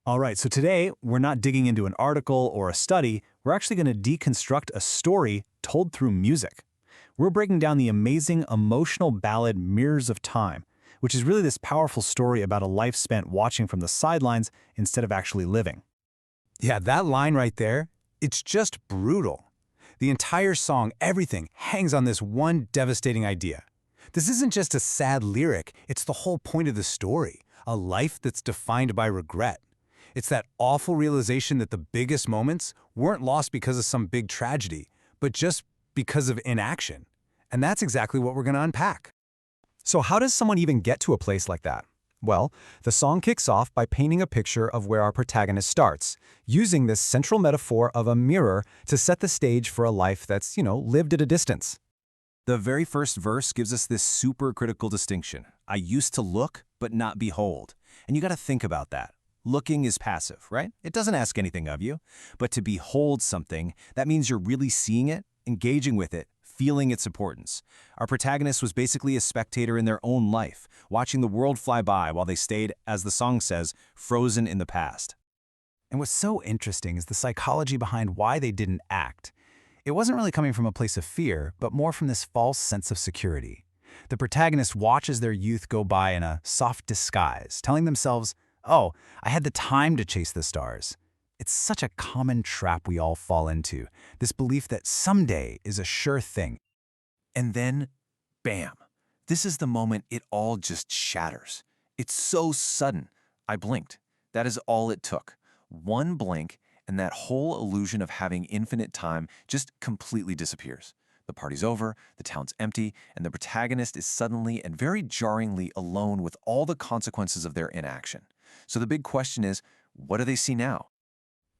All right, so today we're not digging into an article or a study, we're actually going to deconstruct a story told through music. We're breaking down the amazing emotional ballad Mirrors of Time, which is really this powerful story about a life spent watching from the sidelines instead of actually living. Yeah, that line right there, it's just brutal. The entire song, everything, hangs on this one devastating idea. This isn't just a sad lyric, it's the whole point of the story, a life that's defined by regret. It's that awful realization that the biggest moments weren't lost because of some big tragedy, but just because of inaction. And that's exactly what we're going to unpack. So how does someone even get to a place like that? Well, the song kicks off by painting a picture of where our protagonist starts, using this central metaphor of a mirror to set the stage for a life that's, lived at a distance. The very first verse gives us this super critical distinction. I used to look, but not behold. And you got to think about that. Looking is passive, right? It doesn't ask anything of you. But to behold something, that means you're really seeing it, engaging with it, feeling its importance. Our protagonist was basically a spectator in their own life, watching the world fly by while they stayed, as the song says, frozen in the past. And what's so interesting is the psychology behind why they didn't act. It wasn't really coming from a place of fear, but more from this false sense of security. The protagonist watches their youth go by in a soft disguise, telling themselves, "Oh, I had the time to chase the stars." It's such a common trap we all fall into, this belief that someday is a sure thing. And then, bam, this is the moment it all just shatters. It's so sudden. I blinked. That is all it took. One blink, and that whole illusion of having infinite time just completely disappears. The party's over, the town's empty, and the protagonist is suddenly and very jarringly alone with all the consequences of their inaction. So the big question is, what do they see now?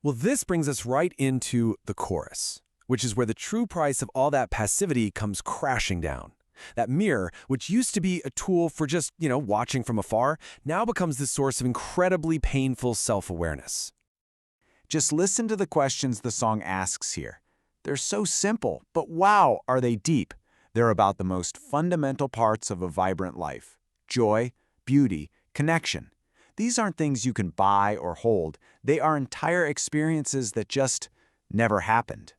Well, this brings us right into the chorus, which is where the true price of all that passivity comes crashing down. That mirror, which used to be a tool for just, watching from afar, now becomes the source of incredibly painful self-awareness. Just listen to the questions the song asks here. They're so simple, but wow, are they deep. They're about the most fundamental parts of a vibrant life: joy, beauty, connection. These aren't things you can buy or hold. They are entire experiences that just never happened.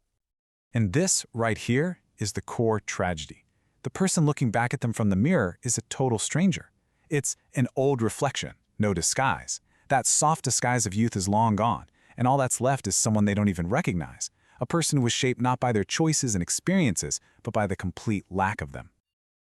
And this, right here, is the core tragedy. The person looking back at them from the mirror is a total stranger. It's an old reflection, no disguise. That soft disguise of youth is long gone, and all that's left is someone they don't even recognize. A person who was shaped not by their choices and experiences, but by the complete lack of them.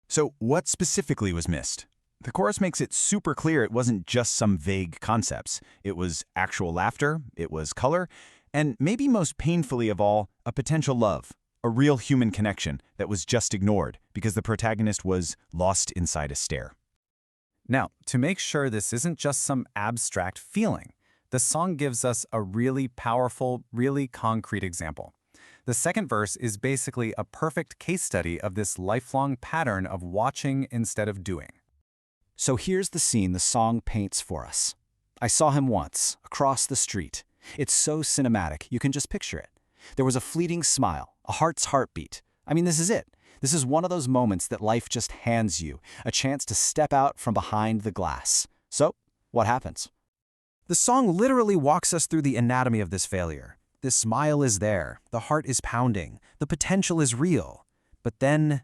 So what specifically was missed? The chorus makes it super clear it wasn't just some vague concepts. It was actual laughter, it was color, and maybe most painfully of all, a potential love, a real human connection that was just ignored because the protagonist was lost inside a stare. Now, to make sure this isn't just some abstract feeling, the song gives us a really powerful, really concrete example. The second verse is basically a perfect case study of this lifelong pattern of watching instead of doing. So here's the scene the song paints for us. I saw him once, across the street. It's so cinematic, you can just picture it. There was a fleeting smile, a heart's heartbeat. I mean, this is it. This is one of those moments that life just hands you, a chance to step out from behind the glass. So, what happens? The song literally walks us through the anatomy of this failure. The smile is there, the heart is pounding, the potential is real. But then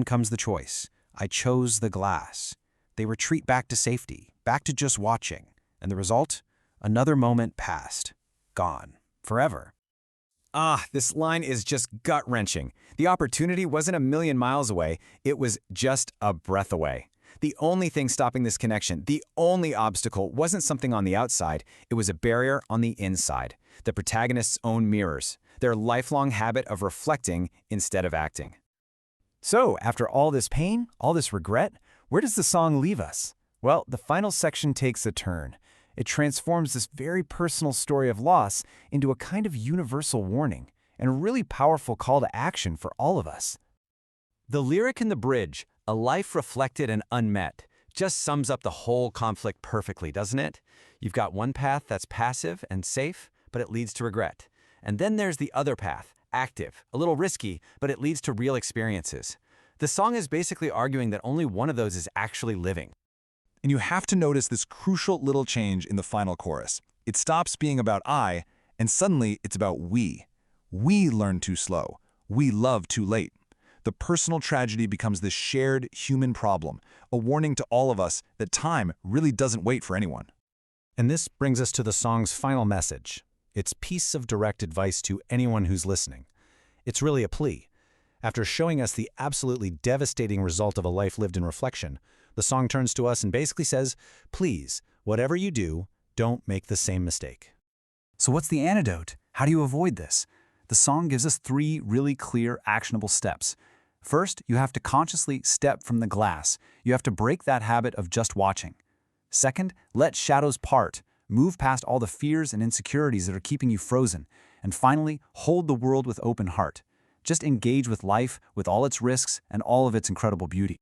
comes the choice. I chose the glass. They retreat back to safety, back to just watching. And the result? Another moment passed. Gone. Forever. This line is just gut-wrenching. The opportunity wasn't a million miles away, it was just a breath away. The only thing stopping this connection, the only obstacle, wasn't something on the outside, it was a barrier on the inside. The protagonist's own mirrors, their lifelong habit of reflecting instead of acting. So, after all this pain, all this regret, where does the song leave us? Well, the final section takes a turn. It transforms this very personal story of loss into a kind of universal warning and a really powerful call to action for all of us. The lyric in the bridge, "A life reflected and unmet," just sums up the whole conflict perfectly, doesn't it? You've got one path that's passive and safe, but it leads to regret. And then there's the other path, active, a little risky, but it leads to real experiences. The song is basically arguing that only one of those is actually living. And you have to notice this crucial little change in the final chorus. It stops being about I, and suddenly it's about we. We learn too slow. We love too late. The personal tragedy becomes this shared human problem, a warning to all of us that time really doesn't wait for anyone. And this brings us to the song's final message. Its piece of direct advice to anyone who's listening. It's really a plea. After showing us the absolutely devastating result of a life lived in reflection, the song turns to us and basically says, please, whatever you do, don't make the same mistake. So what's the antidote? How do you avoid this? The song gives us 3 really clear, actionable steps. First, you have to consciously step from the glass. You have to break that habit of just watching. Second, let shadows part. Move past all the fears and insecurities that are keeping you frozen. And finally, hold the world with open heart. Just engage with life, with all its risks and all of its incredible beauty.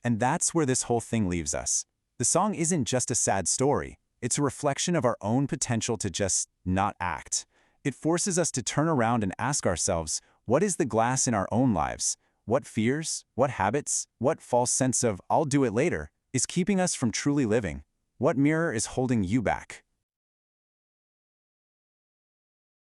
And that's where this whole thing leaves us. The song isn't just a sad story. It's a reflection of our own potential to just not act. It forces us to turn around and ask ourselves, what is the glass in our own lives? What fears, what habits, what false sense of "I'll do it later" is keeping us from truly living? What mirror is holding you back?